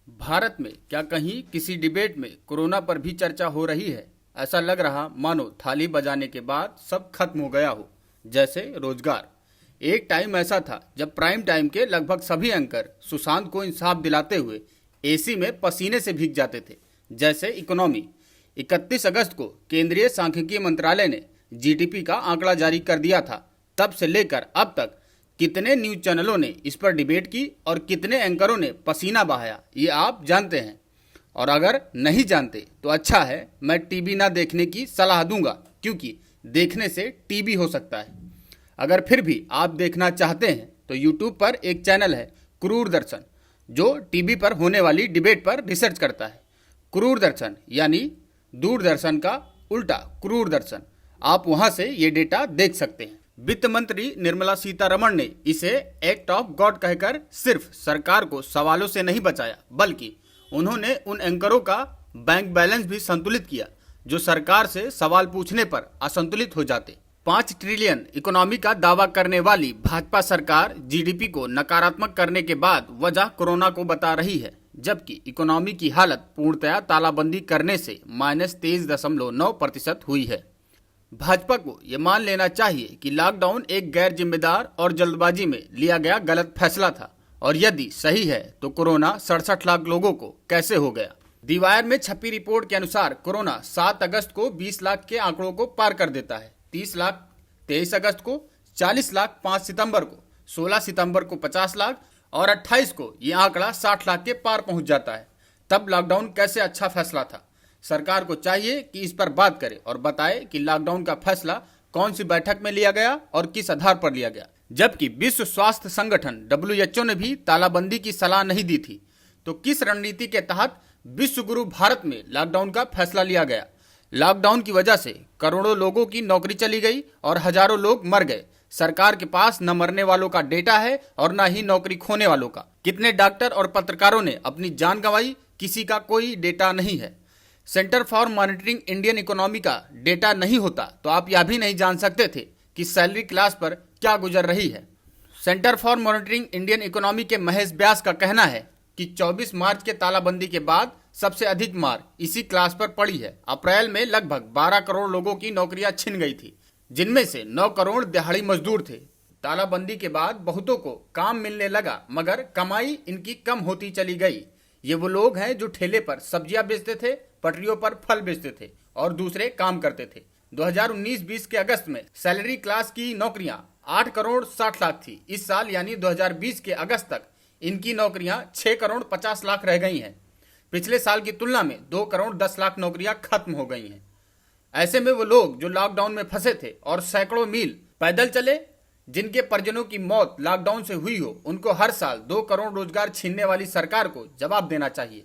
भारत में क्या कहीं किसी डिबेट में कोरोना पर भी चर्चा हो रही है। ऐसा लग रहा मानो थाली बजाने के बाद सब खत्म हो गया हो। जैसे रोजगार। एक टाइम ऐसा था जब प्राइम टाइम के लगभग सभी एंकर सुशांत को इंसाफ दिलाते हुए एसी में पसीने से भीग जाते थे। जैसे इकोनॉमी। 31 अगस्त को केंद्रीय सांख्यिकी मंत्रालय ने जीडीपी का आंकड़ा जारी कर दिया था। तब से लेकर अब तक कितने न्यूज चैनलों ने इस पर डिबेट की और कितने एंकरों ने पसीना बहाया, ये आप जानते हैं। और अगर नहीं जानते तो अच्छा है, मैं टीवी ना देखने की सलाह दूंगा, क्योंकि देखने से टीबी हो सकता है। अगर फिर भी आप देखना चाहते हैं तो यूट्यूब पर एक चैनल है क्रूर दर्शन, जो टीवी पर होने वाली डिबेट पर रिसर्च करता है। क्रूर दर्शन यानी दूरदर्शन का उल्टा क्रूर दर्शन। आप वहां से ये डेटा देख सकते हैं। वित्त मंत्री निर्मला सीतारमण ने इसे एक्ट ऑफ गॉड कहकर सिर्फ सरकार को सवालों से नहीं बचाया, बल्कि उन्होंने उन एंकरों का बैंक बैलेंस भी संतुलित किया जो सरकार से सवाल पूछने पर असंतुलित हो जाते। 5 ट्रिलियन इकोनॉमी का दावा करने वाली भाजपा सरकार जीडीपी को नकारात्मक करने के बाद वजह कोरोना को बता रही है, जबकि इकोनॉमी की हालत पूर्णतया तालाबंदी करने से -23.9% हुई है। भाजपा को यह मान लेना चाहिए कि लॉकडाउन एक गैर जिम्मेदार और जल्दबाजी में लिया गया गलत फैसला था, और यदि सही है तो कोरोना 67 लाख लोगों को कैसे हो गया। दी वायर में छपी रिपोर्ट के अनुसार कोरोना 7 अगस्त को 20 लाख के आंकड़ों को पार कर देता है, 30 लाख 23 अगस्त को, 40 लाख 5 सितंबर को, 16 सितंबर को 50 लाख और 28 को यह आंकड़ा 60 लाख के पार पहुंच जाता है। तब लॉकडाउन कैसे अच्छा फैसला था। सरकार को चाहिए कि इस पर बात करे और बताए कि लॉकडाउन का फैसला कौन सी बैठक में लिया गया और किस आधार पर लिया गया। जबकि विश्व स्वास्थ्य संगठन WHO ने भी तालाबंदी की सलाह नहीं दी थी, तो किस रणनीति के तहत विश्व गुरु भारत में लॉकडाउन का फैसला लिया गया। लॉकडाउन की वजह से करोड़ों लोगों की नौकरी चली गई और हजारों लोग मर गए। सरकार के पास न मरने वालों का डेटा है और न ही नौकरी खोने वालों का। कितने डॉक्टर और पत्रकारों ने अपनी जान गंवाई, किसी का कोई डेटा नहीं है। Centre for monitoring Indian economy का डेटा नहीं होता तो आप यह भी नहीं जान सकते थे कि सैलरी क्लास पर क्या गुजर रही है। Centre for monitoring Indian economy के महेश व्यास का कहना है कि 24 मार्च के तालाबंदी के बाद सबसे अधिक मार इसी क्लास पर पड़ी है। अप्रैल में लगभग 12 करोड़ लोगों की नौकरियां छिन गई थी, जिनमें से 9 करोड़ दिहाड़ी मजदूर थे। तालाबंदी के बाद बहुतों को काम मिलने लगा, मगर कमाई इनकी कम होती चली गई। ये वो लोग हैं जो ठेले पर सब्जियां बेचते थे, पटरियों पर फल बेचते थे और दूसरे काम करते थे। 2019-20 के अगस्त में सैलरी क्लास की नौकरियां 8 करोड़ 60 लाख थी। इस साल यानी 2020 के अगस्त तक इनकी नौकरियां 6 करोड़ 50 लाख रह गई हैं। पिछले साल की तुलना में 2 करोड़ 10 लाख नौकरियां खत्म हो गई हैं। ऐसे में वो लोग जो लॉकडाउन में फंसे थे और सैकड़ों मील पैदल चले, जिनके परिजनों की मौत लॉकडाउन से हुई हो, उनको हर साल 2 करोड़ रोजगार छीनने वाली सरकार को जवाब देना चाहिए।